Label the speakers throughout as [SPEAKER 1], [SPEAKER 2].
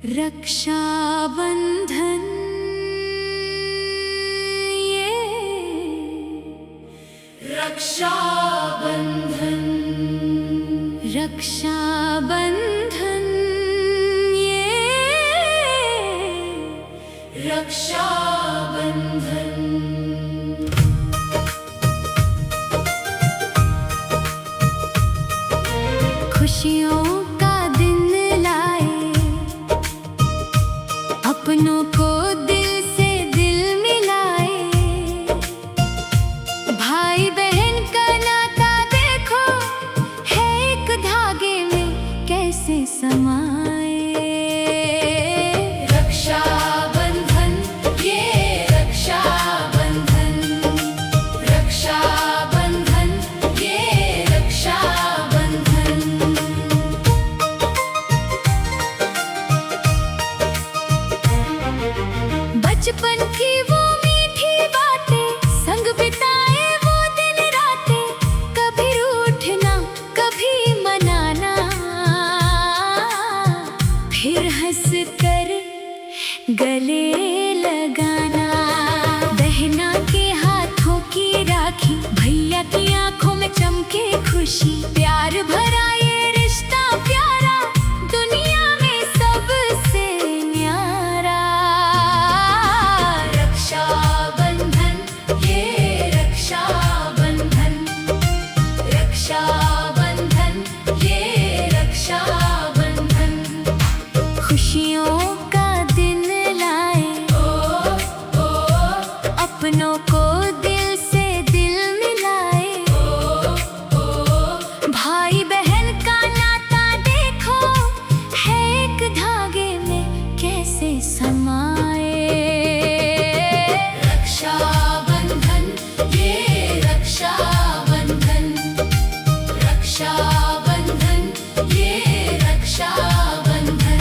[SPEAKER 1] रक्षाबंधन ये रक्षाबंधन रक्षाबंधन ये रक्षाबंधन। खुशियों का दिन लाए, अपनों को दिल से दिल मिलाए। भाई बहन का नाता देखो है एक धागे में कैसे समाए। रक्षाबंधन ये रक्षाबंधन रक्षाबंधन ये रक्षाबंधन। बचपन की वो मीठी बातें, संग बिताए वो दिन रातें। कभी रूठना कभी मनाना, फिर हंस कर गले लगाना। बहना के हाथों की राखी, भैया की आंखों में चमके खुशी। प्यार भरा ये रिश्ता प्यारा, दुनिया में सबसे न्यारा। रक्षाबंधन ये रक्षाबंधन रक्षाबंधन ये रक्षाबंधन। खुशियों का दिन लाए, अपनों को दिल से दिल मिलाए। भाई बहन का नाता देखो है एक धागे में कैसे समाए। रक्षाबंधन ये रक्षाबंधन रक्षाबंधन ये रक्षाबंधन।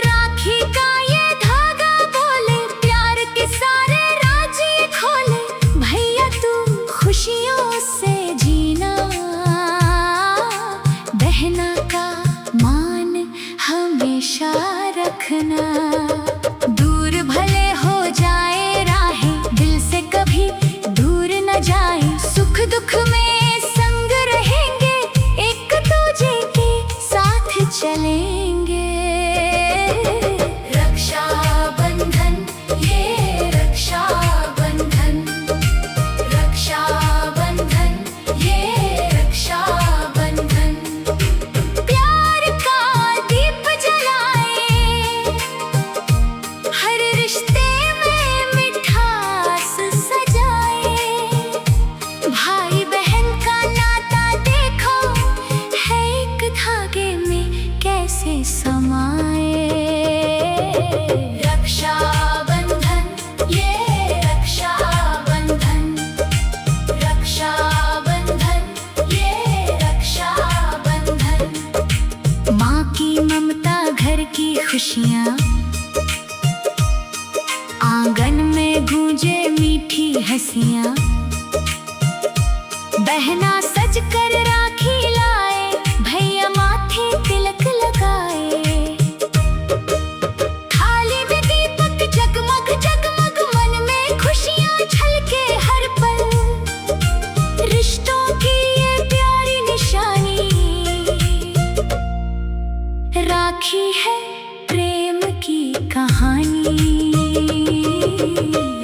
[SPEAKER 1] राखी का ये धागा बोले, प्यार के सारे राज ये खोले। भैया तू खुशियों से जीना, बहना का मान हमेशा रखना। दूर भले हो जाए राहें, दिल से कभी दूर न जाए। सुख दुख में संग रहेंगे, एक दूजे के साथ चलेंगे। रक्षाबंधन ये रक्षाबंधन रक्षाबंधन ये रक्षाबंधन। प्यार का दीप जलाए, हर रिश्ते में मिठास सजाए। भाई बहन का नाता देखो है एक धागे में कैसे समाए। रक्षाबंधन ये रक्षाबंधन रक्षाबंधन ये रक्षाबंधन। माँ की ममता, घर की खुशियाँ, आंगन में गूंजे मीठी हंसियाँ। बहना सज कर राखी लाए, भैया माथे तिलक लगाए। थाली में दीपक जगमग जगमग, मन में खुशियाँ छलके हर पल। रिश्तों की ये प्यारी निशानी, राखी है प्रेम की कहानी।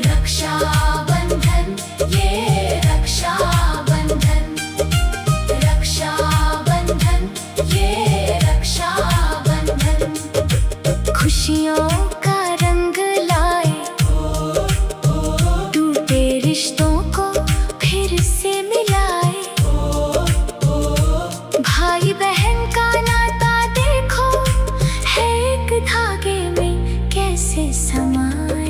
[SPEAKER 1] रक्षाबंधन ये रक्षाबंधन रक्षाबंधन ये रक्षाबंधन। खुशियों का रंग लाए, टूटे रिश्तों को फिर से मिलाए। भाई बहन का नाता देखो है एक धागे में कैसे समाए।